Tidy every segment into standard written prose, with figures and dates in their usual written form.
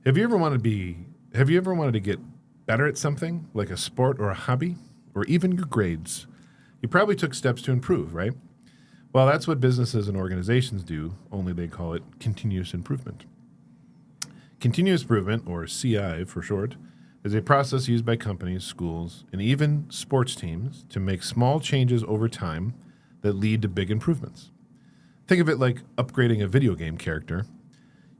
Have you ever wanted to get better at something, like a sport or a hobby, or even your grades? You probably took steps to improve, right? Well, that's what businesses and organizations do, only they call it continuous improvement. Continuous improvement, or CI for short, is a process used by companies, schools, and even sports teams to make small changes over time that lead to big improvements. Think of it like upgrading a video game character.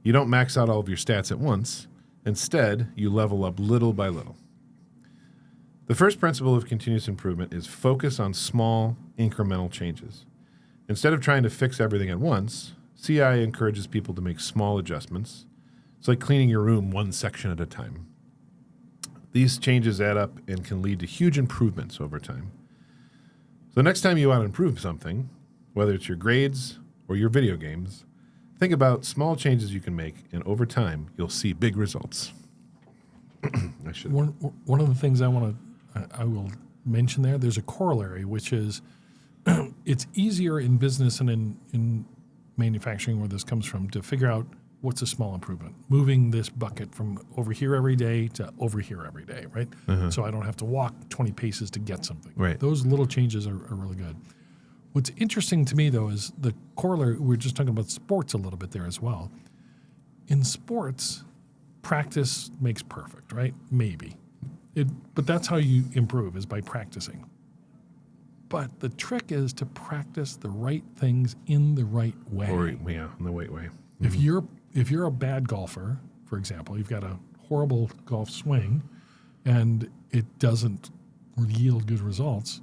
You don't max out all of your stats at once. Instead, you level up little by little. The first principle of continuous improvement is focus on small, incremental changes. Instead of trying to fix everything at once, CI encourages people to make small adjustments. It's like cleaning your room one section at a time. These changes add up and can lead to huge improvements over time. So the next time you want to improve something, whether it's your grades or your video games, think about small changes you can make, and over time, you'll see big results. One of the things I will mention there's a corollary, which is it's easier in business and in manufacturing, where this comes from, to figure out what's a small improvement. Moving this bucket from over here every day to over here every day, right? Uh-huh. So I don't have to walk 20 paces to get something. Right. Those little changes are really good. What's interesting to me, though, is the corollary. We're just talking about sports a little bit there as well. In sports, practice makes perfect, right? Maybe. But that's how you improve, is by practicing. But the trick is to practice the right things in the right way. In the right way. Mm-hmm. If you're a bad golfer, for example, you've got a horrible golf swing, and it doesn't yield good results,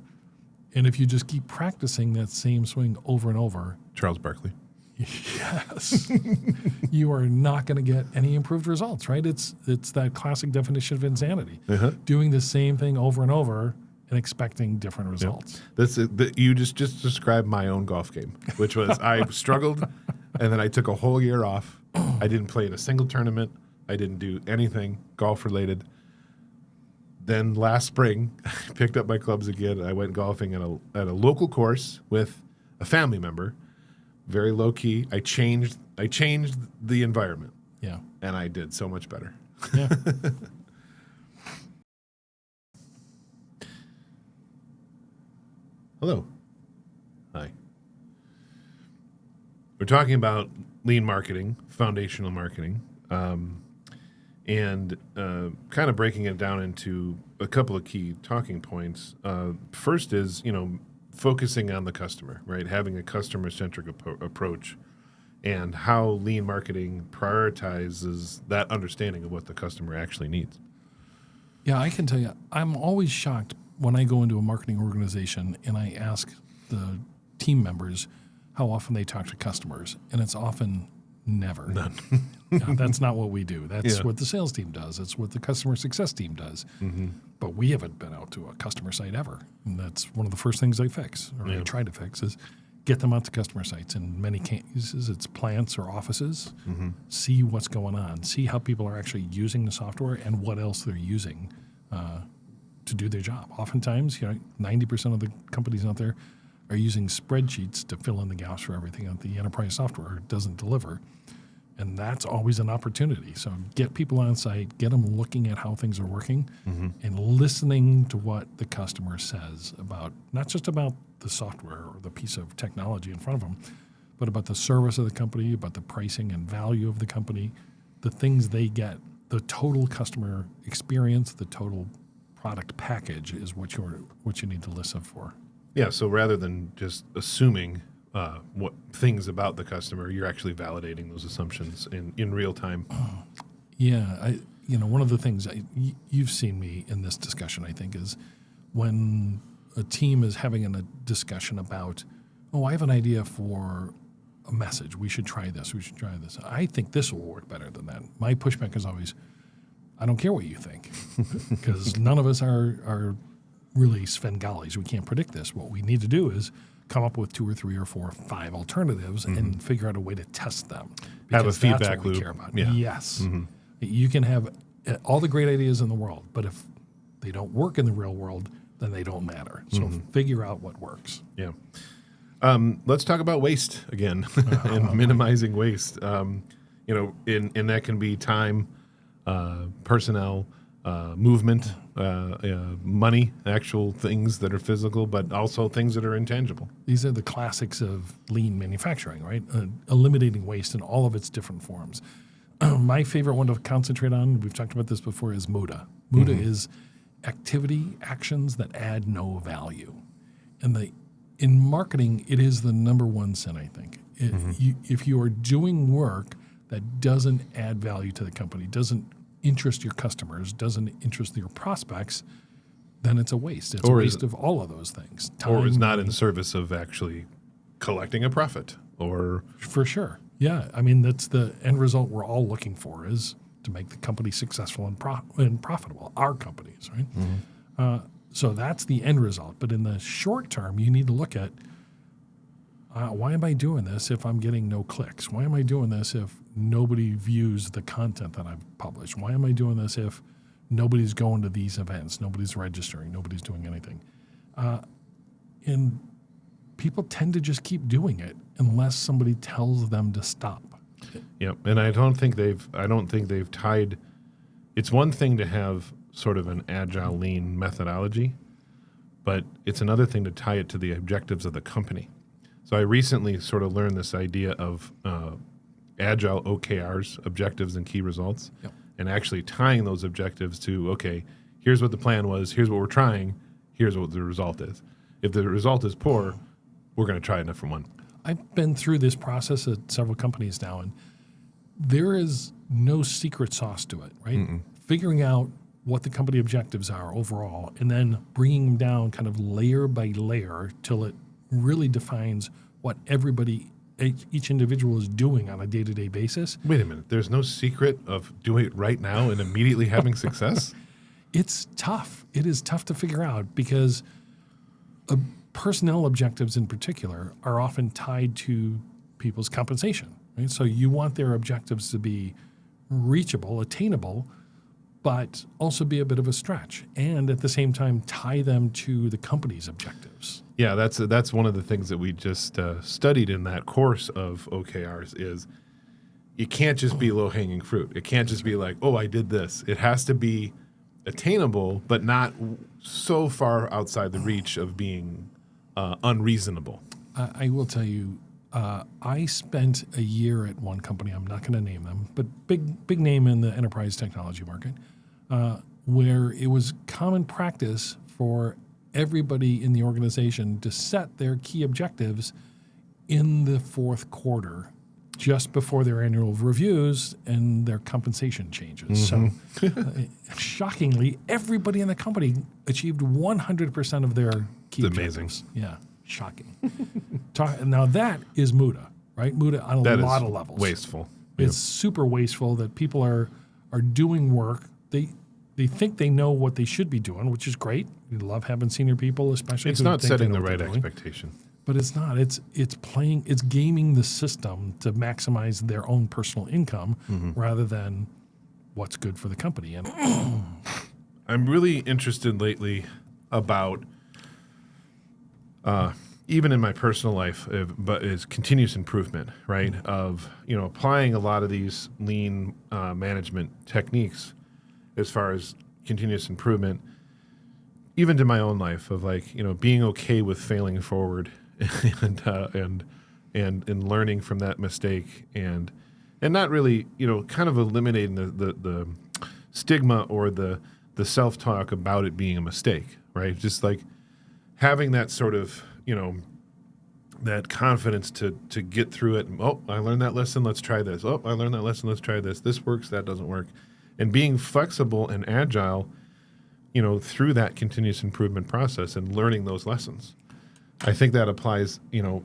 and if you just keep practicing that same swing over and over, Charles Barkley. Yes, you are not going to get any improved results, right? It's that classic definition of insanity. Uh-huh. Doing the same thing over and over and expecting different results. Yep. You just described my own golf game, which was I struggled, and then I took a whole year off. I didn't play in a single tournament. I didn't do anything golf-related. Then last spring, I picked up my clubs again. I went golfing at a local course with a family member, very low-key. I changed the environment. Yeah. And I did so much better. Yeah. Hello. Hi. We're talking about lean marketing, foundational marketing, and kind of breaking it down into a couple of key talking points. First is, focusing on the customer, right? Having a customer-centric approach, and how lean marketing prioritizes that understanding of what the customer actually needs. Yeah, I can tell you, I'm always shocked when I go into a marketing organization and I ask the team members how often they talk to customers, and it's often never. None. That's not what we do. That's what the sales team does. That's what the customer success team does. Mm-hmm. But we haven't been out to a customer site ever, and that's one of the first things I fix, or I try to fix, is get them out to customer sites. In many cases, it's plants or offices. Mm-hmm. See what's going on. See how people are actually using the software and what else they're using to do their job. Oftentimes, 90% of the companies out there are using spreadsheets to fill in the gaps for everything that the enterprise software doesn't deliver. And that's always an opportunity. So get people on site, get them looking at how things are working, and listening to what the customer says about, not just about the software or the piece of technology in front of them, but about the service of the company, about the pricing and value of the company, the things they get, the total customer experience, the total product package is what you need to listen for. Yeah, so rather than just assuming what things about the customer, you're actually validating those assumptions in real time. Yeah, one of the things you've seen me in this discussion, I think, is when a team is having a discussion about, I have an idea for a message. We should try this. We should try this. I think this will work better than that. My pushback is always, I don't care what you think, because none of us are really Svengalis. We can't predict this. What we need to do is come up with 2 or 3 or 4 or 5 alternatives and figure out a way to test them. Have a feedback that's what loop. We care about. Yeah. Yes. Mm-hmm. You can have all the great ideas in the world, but if they don't work in the real world, then they don't matter. So figure out what works. Yeah. Let's talk about waste again and minimizing waste. And that can be time, personnel, movement, money, actual things that are physical, but also things that are intangible. These are the classics of lean manufacturing, right? Eliminating waste in all of its different forms. My favorite one to concentrate on, we've talked about this before, is MUDA. MUDA is actions that add no value. And in marketing, it is the number one sin, I think. If you are doing work that doesn't add value to the company, doesn't interest your customers, doesn't interest your prospects, then it's a waste. It's a waste of all of those things. Or is not in service of actually collecting a profit. Or for sure. Yeah. I mean, that's the end result we're all looking for, is to make the company successful and profitable, our companies, right? So that's the end result. But in the short term, you need to look at, why am I doing this if I'm getting no clicks? Why am I doing this if nobody views the content that I've published? Why am I doing this if nobody's going to these events, nobody's registering, nobody's doing anything? And people tend to just keep doing it unless somebody tells them to stop. Yep, and I don't think they've tied. It's one thing to have sort of an agile lean methodology, but it's another thing to tie it to the objectives of the company. So I recently sort of learned this idea of agile OKRs, objectives and key results, and actually tying those objectives to, okay, here's what the plan was, here's what we're trying, here's what the result is. If the result is poor, we're going to try a different one. I've been through this process at several companies now, and there is no secret sauce to it, right? Figuring out what the company objectives are overall, and then bringing them down kind of layer by layer till it really defines what everybody, each individual is doing on a day-to-day basis. Wait a minute. There's no secret of doing it right now and immediately having success? It's tough. It is tough to figure out because personnel objectives in particular are often tied to people's compensation, right? So you want their objectives to be reachable, attainable, but also be a bit of a stretch, and at the same time tie them to the company's objectives. Yeah, that's one of the things that we just studied in that course of OKRs is it can't just be low-hanging fruit. It can't just be like, oh, I did this. It has to be attainable, but not so far outside the reach of being unreasonable. I will tell you, I spent a year at one company, I'm not going to name them, but big name in the enterprise technology market, where it was common practice for everybody in the organization to set their key objectives in the fourth quarter, just before their annual reviews and their compensation changes. So shockingly, everybody in the company achieved 100% of their key objectives. Amazing. Yeah, shocking. Now that is MUDA, right? MUDA on a lot of levels. Wasteful. It's super wasteful that people are doing work. They think they know what they should be doing, which is great. We love having senior people, especially. It's not setting the right expectation. But it's not. It's gaming the system to maximize their own personal income rather than what's good for the company. And I'm really interested lately about, even in my personal life, but is continuous improvement, right? Of applying a lot of these lean management techniques as far as continuous improvement, even to my own life of being okay with failing forward and learning from that mistake and not really kind of eliminating the stigma or the self-talk about it being a mistake, right? Just like having that sort of that confidence to get through it. Oh, I learned that lesson, let's try this. Oh, I learned that lesson, let's try this. This works, that doesn't work. And being flexible and agile through that continuous improvement process and learning those lessons. I think that applies,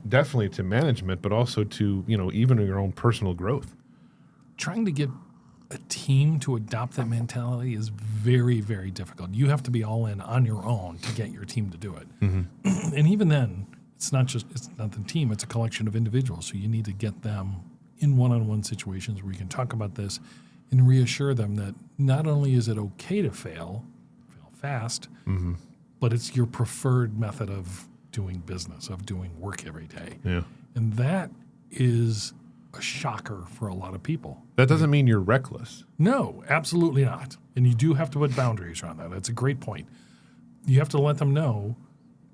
definitely to management, but also to, even your own personal growth. Trying to get a team to adopt that mentality is very, very difficult. You have to be all in on your own to get your team to do it. And even then, it's not the team, it's a collection of individuals. So you need to get them in one-on-one situations where you can talk about this and reassure them that not only is it okay to fail fast, but it's your preferred method of doing business, of doing work every day. Yeah. And that is a shocker for a lot of people. That doesn't mean you're reckless. No, absolutely not. And you do have to put boundaries around that. That's a great point. You have to let them know,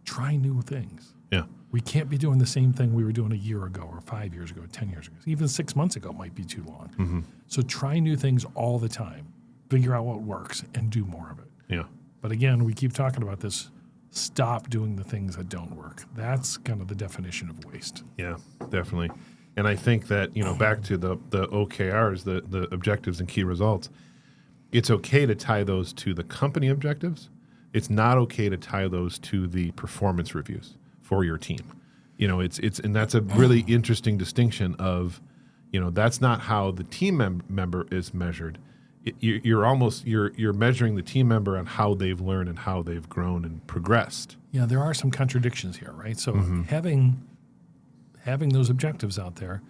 try new things. Yeah. We can't be doing the same thing we were doing a year ago or 5 years ago, 10 years ago. Even 6 months ago might be too long. Mm-hmm. So try new things all the time. Figure out what works and do more of it. Yeah. But again, we keep talking about this. Stop doing the things that don't work. That's kind of the definition of waste. Yeah, definitely. And I think that, back to the OKRs, the objectives and key results, it's okay to tie those to the company objectives. It's not okay to tie those to the performance reviews for your team. And that's a really interesting distinction of, that's not how the team member is measured. You're measuring the team member on how they've learned and how they've grown and progressed. Yeah, there are some contradictions here, right? So having those objectives out there,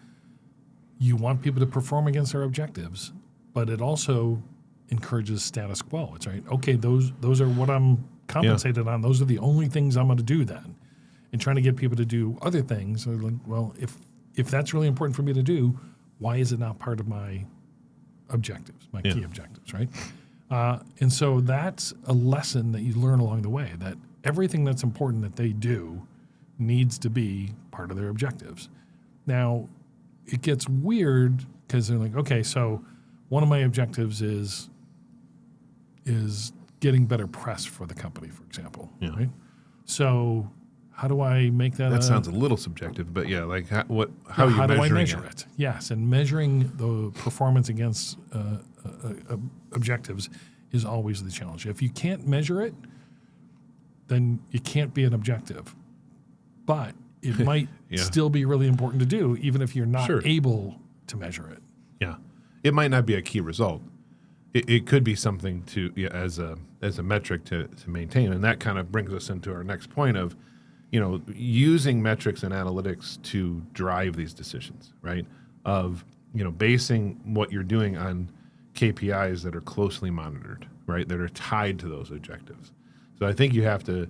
you want people to perform against their objectives, but it also encourages status quo. It's right. Okay, those are what I'm compensated on. Those are the only things I'm going to do then. And trying to get people to do other things, like, well, if that's really important for me to do, why is it not part of my objectives, my key objectives, right? And so that's a lesson that you learn along the way, that everything that's important that they do needs to be part of their objectives. Now, it gets weird because they're like, okay, so one of my objectives is getting better press for the company, for example, right? So how do I make that? That sounds a little subjective, but yeah, like how do I measure it? Yes, and measuring the performance against objectives is always the challenge. If you can't measure it, then it can't be an objective. But it might still be really important to do, even if you're not able to measure it. Yeah, it might not be a key result. It could be something to as a metric to maintain, and that kind of brings us into our next point of, using metrics and analytics to drive these decisions, right? Of, basing what you're doing on KPIs that are closely monitored, right? That are tied to those objectives. So I think you have to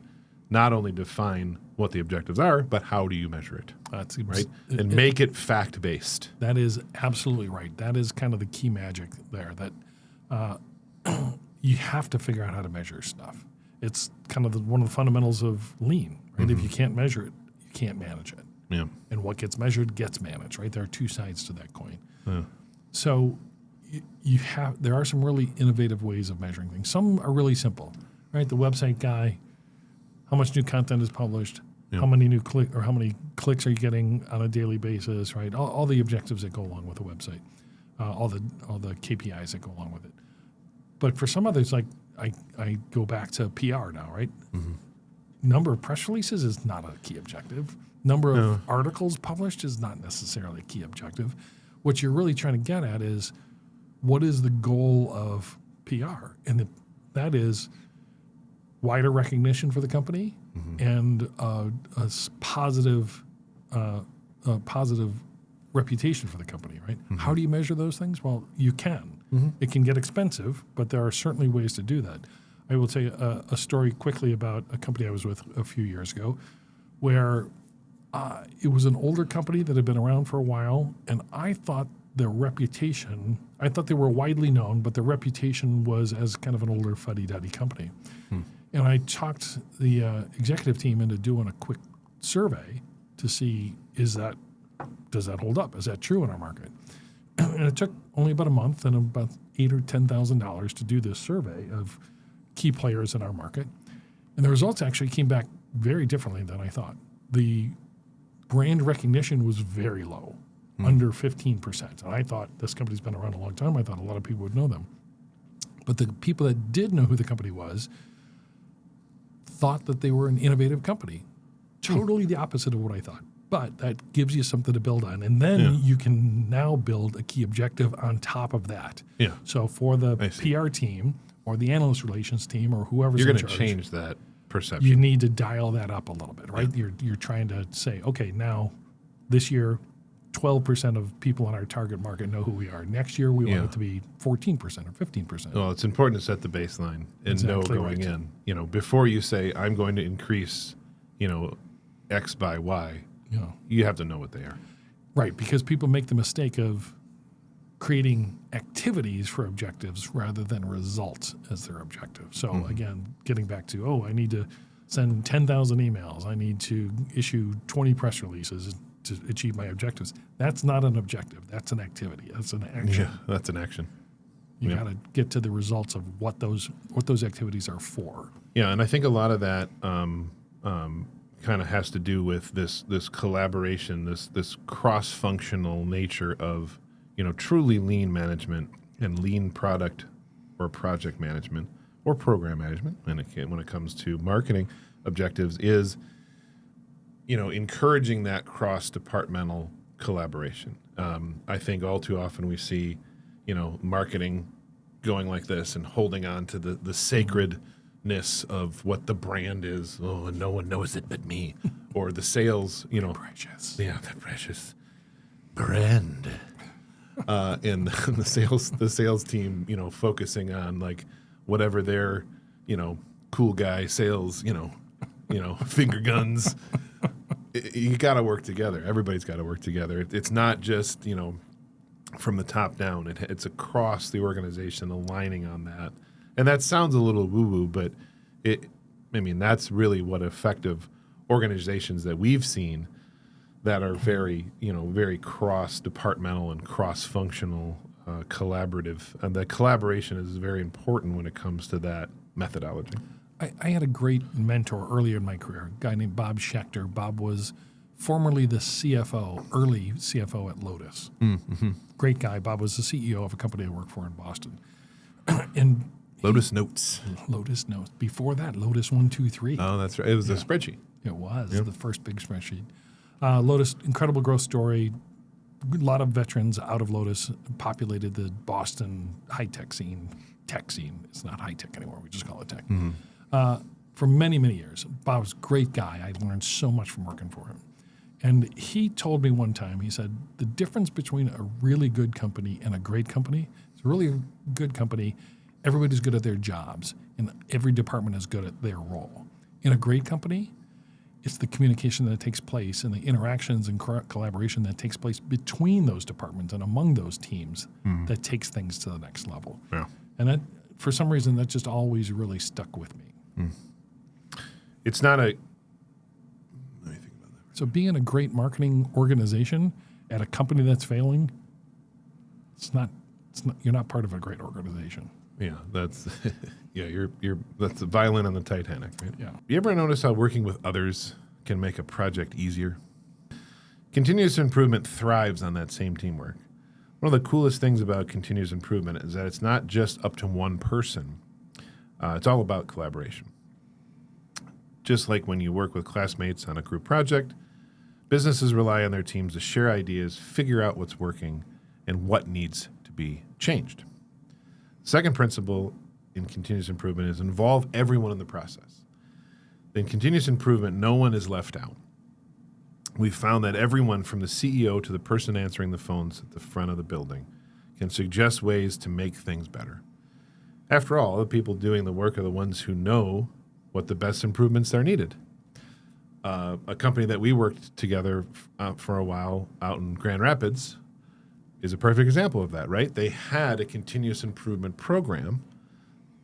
not only define what the objectives are, but how do you measure it, right? And make it fact-based. That is absolutely right. That is kind of the key magic there, that you have to figure out how to measure stuff. It's kind of one of the fundamentals of lean, right? If you can't measure it, you can't manage it. Yeah. And what gets measured gets managed, right? There are two sides to that coin. Yeah. So there are some really innovative ways of measuring things. Some are really simple, right? The website guy, how much new content is published, how many how many clicks are you getting on a daily basis, right? All the objectives that go along with a website, all the KPIs that go along with it. But for some others, like I go back to PR now, right? Mm-hmm. Number of press releases is not a key objective. Number of articles published is not necessarily a key objective. What you're really trying to get at is, what is the goal of PR? And that is wider recognition for the company and a positive reputation for the company, right? Mm-hmm. How do you measure those things? Well, you can. Mm-hmm. It can get expensive, but there are certainly ways to do that. I will tell you a story quickly about a company I was with a few years ago where it was an older company that had been around for a while, and I thought their reputation, I thought they were widely known, but their reputation was as kind of an older fuddy-duddy company. And I talked the executive team into doing a quick survey to see, does that hold up? Is that true in our market? And it took only about a month and about $8,000 or $10,000 to do this survey of key players in our market. And the results actually came back very differently than I thought. The brand recognition was very low, under 15%. And I thought this company's been around a long time. I thought a lot of people would know them. But the people that did know who the company was thought that they were an innovative company. Totally the opposite of what I thought. But that gives you something to build on. And then you can now build a key objective on top of that. Yeah. So for the PR team or the analyst relations team or whoever's in charge, you're going to change that perception. You need to dial that up a little bit, right? Yeah. You're trying to say, okay, now this year, 12% of people in our target market know who we are. Next year, we want it to be 14% or 15%. Well, it's important to set the baseline and know going in. Before you say, I'm going to increase, X by Y, you have to know what they are. Right, because people make the mistake of creating activities for objectives rather than results as their objective. So again, getting back to, I need to send 10,000 emails. I need to issue 20 press releases to achieve my objectives. That's not an objective. That's an activity. That's an action. Yeah, that's an action. You got to get to the results of what those activities are for. Yeah, and I think a lot of that kind of has to do with this collaboration, this cross-functional nature of truly lean management and lean product or project management or program management. And when it comes to marketing objectives, is encouraging that cross-departmental collaboration. I think all too often we see marketing going like this and holding on to the sacredness of what the brand is. Oh, and no one knows it but me. Or the sales, Precious. Yeah, the precious brand. And the sales team, focusing on like whatever their, cool guy sales, finger guns. You got to work together. Everybody's got to work together. It's not just, from the top down. It's across the organization aligning on that. And that sounds a little woo-woo, but that's really what effective organizations that we've seen that are very, very cross-departmental and cross-functional, collaborative. And that collaboration is very important when it comes to that methodology. I had a great mentor earlier in my career, a guy named Bob Schechter. Bob was formerly the early CFO at Lotus. Mm-hmm. Great guy. Bob was the CEO of a company I worked for in Boston. And Lotus Notes. Lotus Notes. Before that, Lotus 123. Oh, that's right. It was a spreadsheet. It was the first big spreadsheet. Lotus, incredible growth story. A lot of veterans out of Lotus populated the Boston high-tech scene, tech scene. It's not high-tech anymore. We just call it tech. Mm-hmm. For many, many years. Bob's a great guy. I learned so much from working for him. And he told me one time, he said, the difference between a really good company and a great company is a really good company, everybody's good at their jobs, and every department is good at their role. In a great company, it's the communication that takes place and the interactions and collaboration that takes place between those departments and among those teams that takes things to the next level. Yeah. And that, for some reason, that just always really stuck with me. It's not a... Let me think about that. So being a great marketing organization at a company that's failing, you're not part of a great organization. Yeah, that's that's the violin on the Titanic, right? Yeah. You ever notice how working with others can make a project easier? Continuous improvement thrives on that same teamwork. One of the coolest things about continuous improvement is that it's not just up to one person. It's all about collaboration. Just like when you work with classmates on a group project, businesses rely on their teams to share ideas, figure out what's working, and what needs to be changed. Second principle in continuous improvement is involve everyone in the process. In continuous improvement, no one is left out. We've found that everyone from the CEO to the person answering the phones at the front of the building can suggest ways to make things better. After all, the people doing the work are the ones who know what the best improvements are needed. A company that we worked together for a while out in Grand Rapids is a perfect example of that, right? They had a continuous improvement program,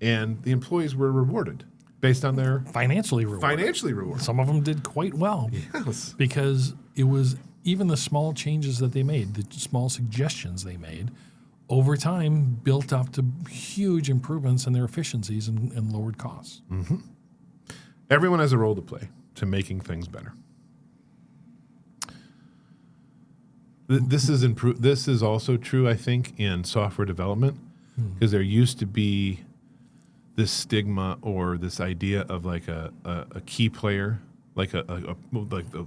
and the employees were rewarded based on their... Financially rewarded. Some of them did quite well. Yes. Because it was even the small changes that they made, the small suggestions they made, over time built up to huge improvements in their efficiencies and lowered costs. Mm-hmm. Everyone has a role to play to making things better. This is also true, I think, in software development, because there used to be this stigma or this idea of like a key player, like the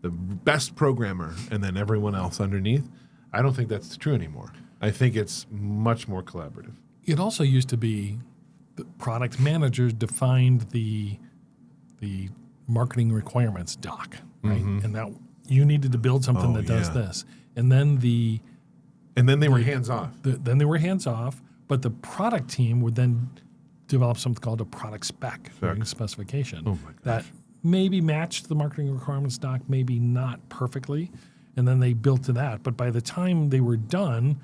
best programmer, and then everyone else underneath. I don't think that's true anymore. I think it's much more collaborative. It also used to be the product managers defined the marketing requirements doc, right? Mm-hmm. And that you needed to build something that does this. And then they were hands off. Then they were hands off, but the product team would then develop something called a product spec, specification, that maybe matched the marketing requirements doc, maybe not perfectly. and then they built to that. But by the time they were done,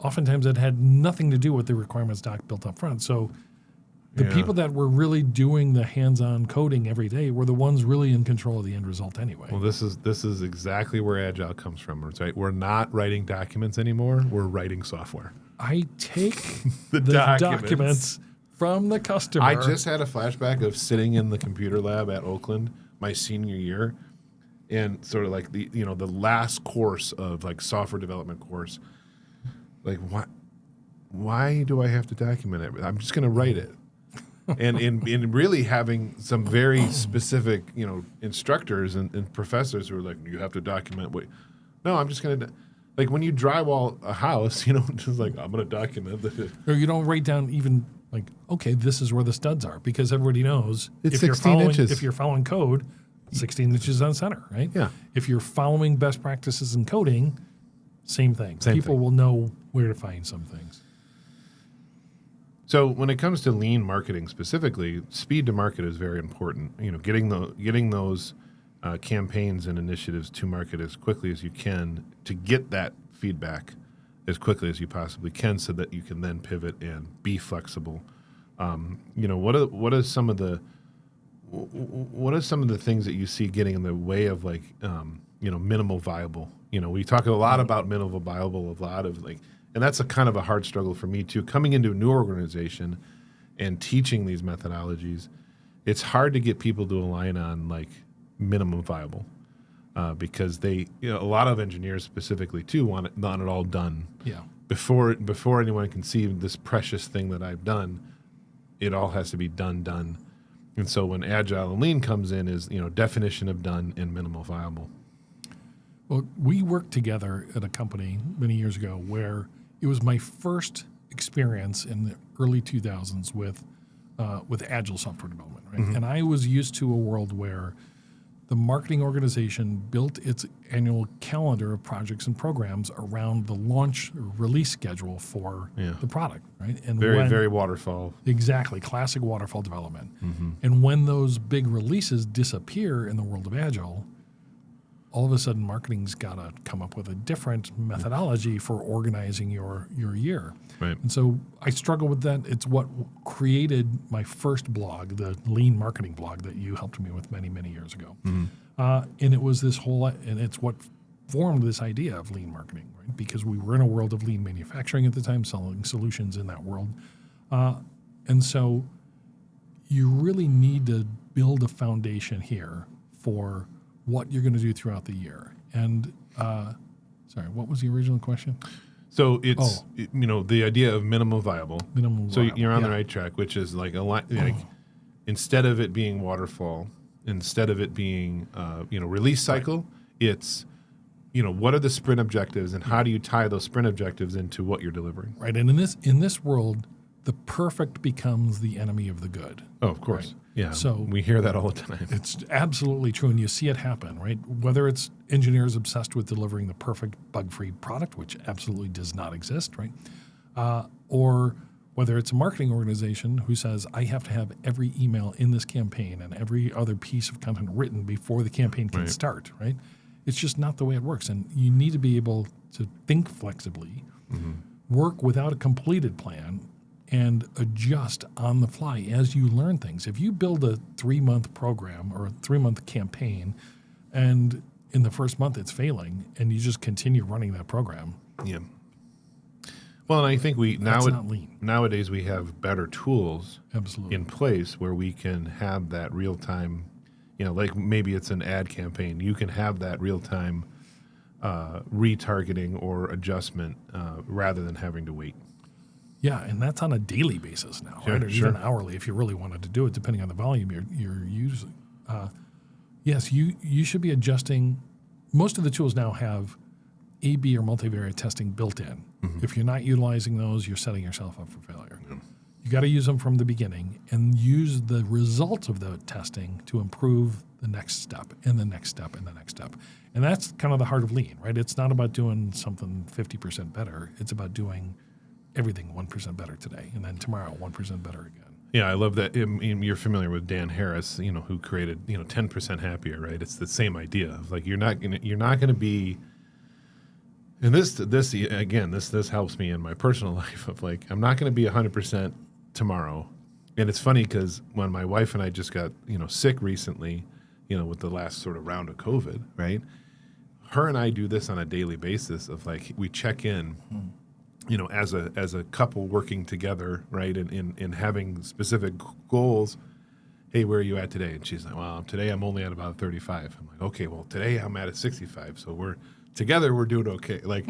oftentimes it had nothing to do with the requirements doc built up front. So the people that were really doing the hands-on coding every day were the ones really in control of the end result anyway. Well, this is exactly where Agile comes from, right? We're not writing documents anymore. We're writing software. I take the documents from the customer. I just had a flashback of sitting in the computer lab at Oakland my senior year, and sort of like the last course of like software development course. Like, why do I have to document it? I'm just going to write it. And in really having some very specific, instructors and professors who are like, you have to document what. No, I'm just going to. Like when you drywall a house, just like, I'm going to document it. Or you don't write down even like, okay, this is where the studs are, because everybody knows it's 16 inches. If you're following code, 16 inches on center, right? Yeah. If you're following best practices in coding, same thing. People will know where to find some things. So when it comes to lean marketing specifically, speed to market is very important. Getting those campaigns and initiatives to market as quickly as you can to get that feedback as quickly as you possibly can, so that you can then pivot and be flexible. What are some of the things that you see getting in the way of like minimal viable? We talk a lot about minimal viable, and that's a kind of a hard struggle for me too. Coming into a new organization and teaching these methodologies, it's hard to get people to align on like minimum viable because a lot of engineers specifically too want it all done. Yeah. Before anyone can see this precious thing that I've done, it all has to be done. And so when Agile and Lean comes in is definition of done and minimal viable. Well, we worked together at a company many years ago where it was my first experience in the early 2000s with Agile software development, right? Mm-hmm. And I was used to a world where the marketing organization built its annual calendar of projects and programs around the launch or release schedule for the product, right? And very waterfall. Exactly, classic waterfall development. Mm-hmm. And when those big releases disappear in the world of Agile, all of a sudden marketing's got to come up with a different methodology for organizing your year. Right. And so I struggle with that. It's what created my first blog, the Lean Marketing blog that you helped me with many, many years ago. Mm-hmm. And it was and it's what formed this idea of lean marketing, right? Because we were in a world of lean manufacturing at the time, selling solutions in that world. And so you really need to build a foundation here for what you're going to do throughout the year. And sorry, what was the original question? So it's the idea of minimum viable. So you're on the right track, which is like instead of it being waterfall, instead of it being release cycle, it's what are the sprint objectives and how do you tie those sprint objectives into what you're delivering? Right, and in this world, the perfect becomes the enemy of the good. Oh, of course. Right? Yeah. So we hear that all the time. It's absolutely true, and you see it happen, right? Whether it's engineers obsessed with delivering the perfect bug-free product, which absolutely does not exist, right? Or whether it's a marketing organization who says, I have to have every email in this campaign and every other piece of content written before the campaign can start, right? It's just not the way it works, and you need to be able to think flexibly, work without a completed plan, and adjust on the fly as you learn things. If you build a 3-month program or a 3-month campaign, and in the first month it's failing, and you just continue running that program. Yeah. Well, and I think not lean. Nowadays we have better tools Absolutely. in place where we can have that real time, like maybe it's an ad campaign. You can have that real time retargeting or adjustment rather than having to wait. Yeah, and that's on a daily basis now, right? Or even hourly if you really wanted to do it, depending on the volume you're using. Yes, you should be adjusting. Most of the tools now have A/B or multivariate testing built in. Mm-hmm. If you're not utilizing those, you're setting yourself up for failure. Yeah. You got to use them from the beginning and use the results of the testing to improve the next step and the next step and the next step. And that's kind of the heart of lean, right? It's not about doing something 50% better. It's about doing everything 1% better today, and then tomorrow 1% better again. Yeah, I love that. You're familiar with Dan Harris, who created 10% happier, right? It's the same idea of like you're not gonna be And this helps me in my personal life of like, I'm not going to be 100% tomorrow. And it's funny because when my wife and I just got, sick recently, with the last sort of round of COVID, right? Her and I do this on a daily basis of like, we check in, as a couple working together, right? And having specific goals. Hey, where are you at today? And she's like, well, today I'm only at about 35. I'm like, okay, well, today I'm at 65. So we're doing okay. Like,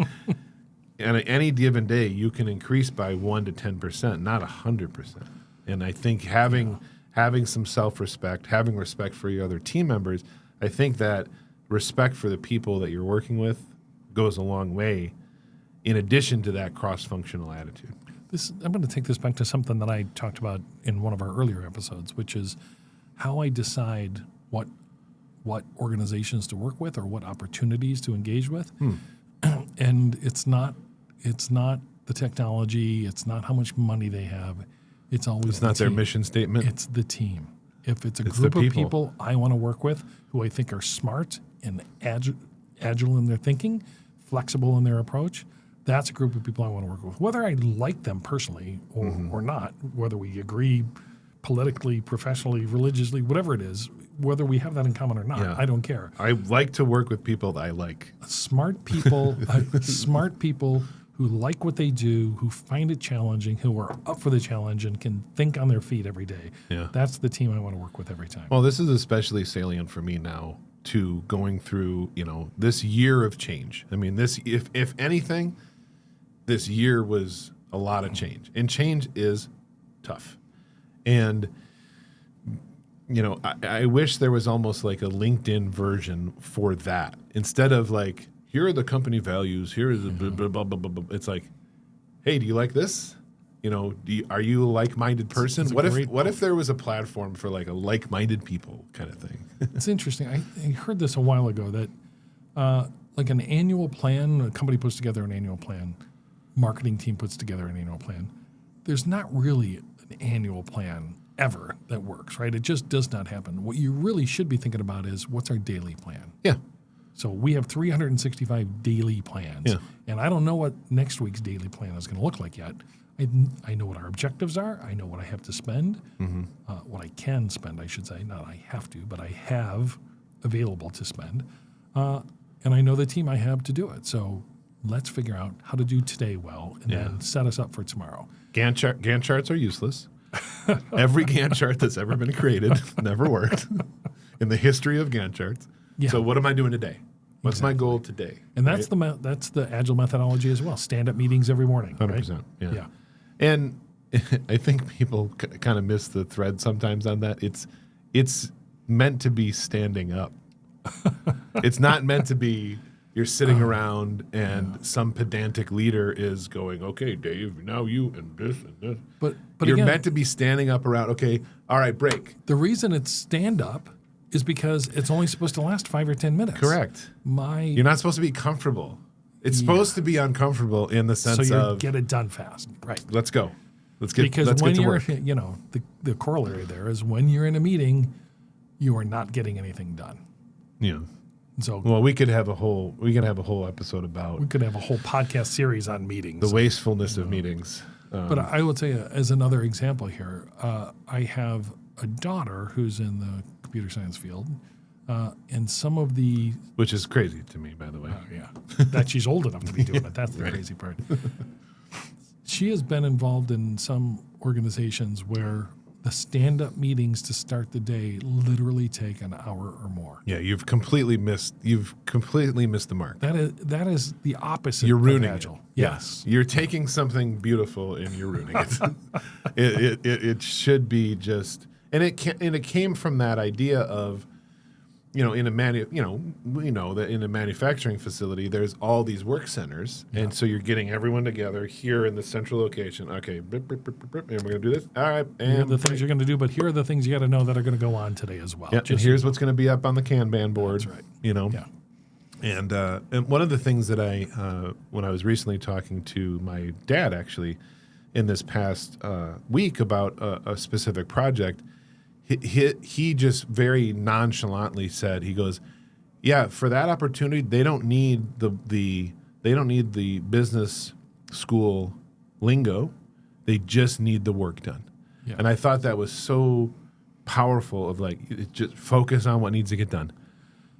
on any given day, you can increase by 1 to 10%, not 100%. And I think having some self-respect, having respect for your other team members, I think that respect for the people that you're working with goes a long way in addition to that cross-functional attitude. I'm going to take this back to something that I talked about in one of our earlier episodes, which is how I decide what organizations to work with or what opportunities to engage with. And it's not the technology, it's not how much money they have. It's not their mission statement. It's the team. If it's a group of people I want to work with who I think are smart and agile in their thinking, flexible in their approach, that's a group of people I want to work with. Whether I like them personally or not, whether we agree politically, professionally, religiously, whatever it is, whether we have that in common or not, I don't care. I like to work with people that I like. Smart people, smart people who like what they do, who find it challenging, who are up for the challenge and can think on their feet every day. Yeah. That's the team I want to work with every time. Well, this is especially salient for me now to going through, this year of change. I mean, if anything, this year was a lot of change. And change is tough. And, I wish there was almost like a LinkedIn version for that. Instead of like, here are the company values, here is the blah, blah, blah, blah, blah. It's like, hey, do you like this? Are you a like-minded person? What if there was a platform for like a like-minded people kind of thing? It's interesting. I heard this a while ago that like an annual plan, a company puts together an annual plan, marketing team puts together an annual plan. There's not really an annual plan ever that works, right? It just does not happen. What you really should be thinking about is what's our daily plan? Yeah. So we have 365 daily plans, and I don't know what next week's daily plan is going to look like yet. I know what our objectives are. I know what I have to spend, what I can spend, I should say. Not I have to, but I have available to spend. And I know the team I have to do it. So let's figure out how to do today well and then set us up for tomorrow. Gantt charts are useless. Every Gantt chart that's ever been created never worked in the history of Gantt charts. Yeah. So what am I doing today? What's my goal today? And that's the Agile methodology as well. Stand-up meetings every morning. 100%. Right? Yeah. And I think people kind of miss the thread sometimes on that. It's meant to be standing up. It's not meant to be you're sitting around and some pedantic leader is going, okay, Dave, now you and this and this. But you're again, meant to be standing up around, okay, all right, break. The reason it's stand-up is because it's only supposed to last 5 or 10 minutes. Correct. You're not supposed to be comfortable. It's supposed to be uncomfortable in the sense of get it done fast. Right. Let's go. Let's get to work. The corollary there is when you're in a meeting, you are not getting anything done. Yeah. So we could have a whole episode about. We could have a whole podcast series on meetings. The wastefulness of meetings. But I will tell you, as another example here, I have a daughter who's in the computer science field, and some of the... Which is crazy to me, by the way. That she's old enough to be doing it. That's the crazy part. She has been involved in some organizations where the stand-up meetings to start the day literally take an hour or more. Yeah, you've completely missed the mark. That is the opposite. You're ruining Agile. it. Yes. You're taking something beautiful and you're ruining it. It should be just, and it came from that idea of, we know that in a manufacturing facility, there's all these work centers, and so you're getting everyone together here in the central location. Okay, and we're going to do this. All right, and here are the things you're going to do, but here are the things you got to know that are going to go on today as well. Yeah, and here's what's going to be up on the Kanban board. That's right. Yeah. And one of the things that when I was recently talking to my dad, actually, in this past week about a specific project, he just very nonchalantly said, he goes, yeah, for that opportunity, they don't need the They don't need the business school lingo. They just need the work done. Yeah. And I thought that was so powerful of just focus on what needs to get done.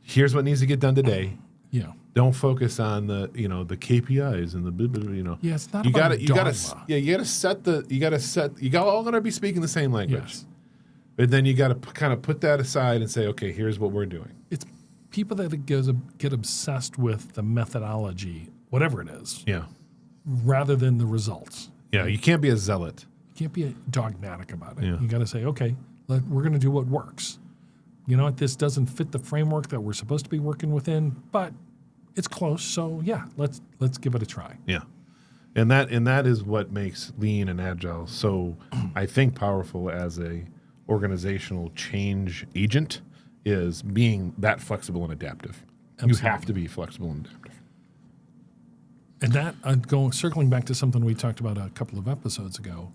Here's what needs to get done today. Yeah. Don't focus on the KPIs and the. Yeah, it's not you about gotta, you gotta, yeah, you all gonna be speaking the same language. Yes. But then you got to kind of put that aside and say, okay, here's what we're doing. It's people that get obsessed with the methodology, whatever it is, rather than the results. Yeah, you can't be a zealot. You can't be dogmatic about it. Yeah. You got to say, okay, we're going to do what works. You know what? This doesn't fit the framework that we're supposed to be working within, but it's close. So yeah, let's give it a try. Yeah, and that is what makes Lean and Agile so, I think, powerful as a organizational change agent, is being that flexible and adaptive. Absolutely. You have to be flexible and adaptive. And that, circling back to something we talked about a couple of episodes ago,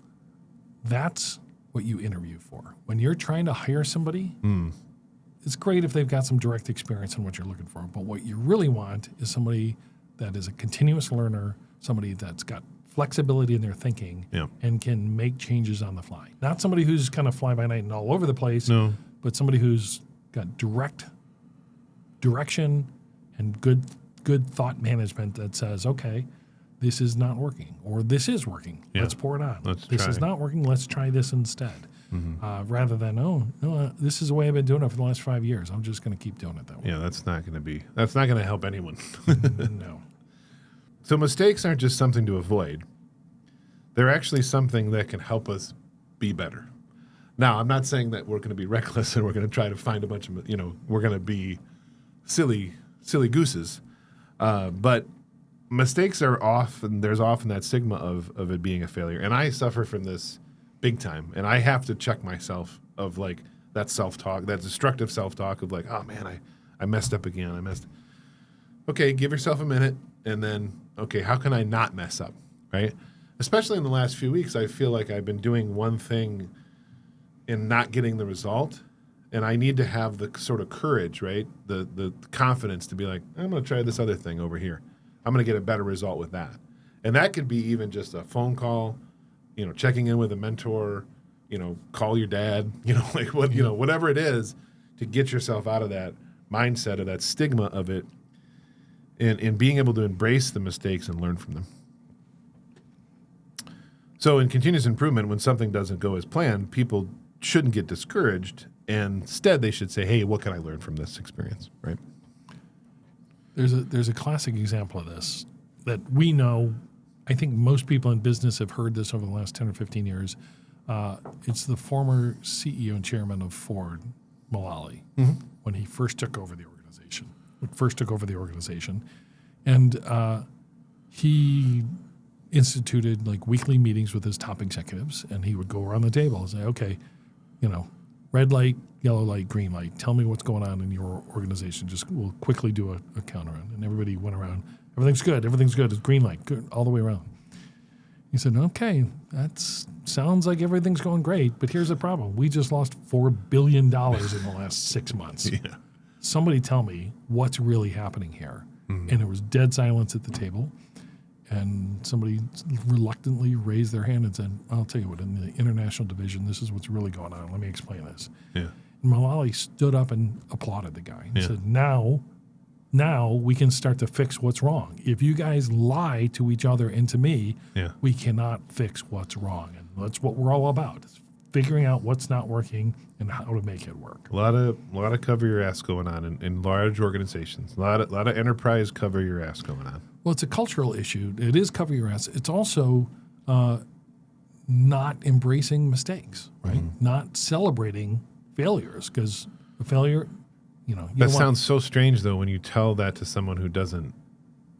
that's what you interview for. When you're trying to hire somebody, it's great if they've got some direct experience in what you're looking for. But what you really want is somebody that is a continuous learner, somebody that's got flexibility in their thinking and can make changes on the fly. Not somebody who's kind of fly-by-night and all over the place, but somebody who's got direct direction and good thought management that says, okay, this is not working, or this is working. Yeah. Let's pour it on. This is not working. Let's try this instead. Rather than, this is the way I've been doing it for the last 5 years. I'm just going to keep doing it that way. Yeah, that's not going to help anyone. No. So mistakes aren't just something to avoid. They're actually something that can help us be better. Now, I'm not saying that we're going to be reckless and we're going to try to find a bunch of, we're going to be silly gooses. But mistakes are often, there's often that stigma of it being a failure. And I suffer from this big time. And I have to check myself of that self-talk, that destructive self-talk of oh man, I messed up again. Okay, give yourself a minute. And then, okay, how can I not mess up, right? Especially in the last few weeks, I feel like I've been doing one thing and not getting the result. And I need to have the sort of courage, right? The confidence to be I'm going to try this other thing over here. I'm going to get a better result with that. And that could be even just a phone call, checking in with a mentor, call your dad, whatever it is, to get yourself out of that mindset, of that stigma of it, and being able to embrace the mistakes and learn from them. So in continuous improvement, when something doesn't go as planned, people shouldn't get discouraged. And instead, they should say, hey, what can I learn from this experience, right? There's a classic example of this that we know. I think most people in business have heard this over the last 10 or 15 years. It's the former CEO and chairman of Ford, Mulally, when he first took over the organization. And he instituted weekly meetings with his top executives, and he would go around the table and say, okay, red light, yellow light, green light, tell me what's going on in your organization. We'll quickly do a count around. And everybody went around, everything's good, it's green light, good, all the way around. He said, okay, that sounds like everything's going great, but here's the problem. We just lost $4 billion in the last 6 months. Yeah. Somebody tell me what's really happening here. And there was dead silence at the table. And somebody reluctantly raised their hand and said, I'll tell you what, in the international division, this is what's really going on. Let me explain this. Yeah. And Mulally stood up and applauded the guy and said, now we can start to fix what's wrong. If you guys lie to each other and to me, we cannot fix what's wrong. And that's what we're all about. It's figuring out what's not working and how to make it work. A lot of cover your ass going on in large organizations. A lot of enterprise cover your ass going on. Well, it's a cultural issue. It is cover your ass. It's also not embracing mistakes, right? Not celebrating failures, because a failure, that sounds so strange though when you tell that to someone who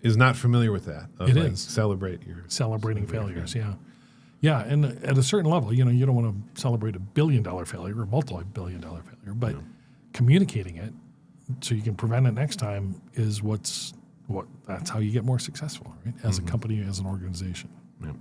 is not familiar with that. It is celebrating failures. Yeah, and at a certain level, you don't want to celebrate $1 billion failure or multi-billion dollar failure, but communicating it so you can prevent it next time is that's how you get more successful, right? As a company, as an organization. Yeah.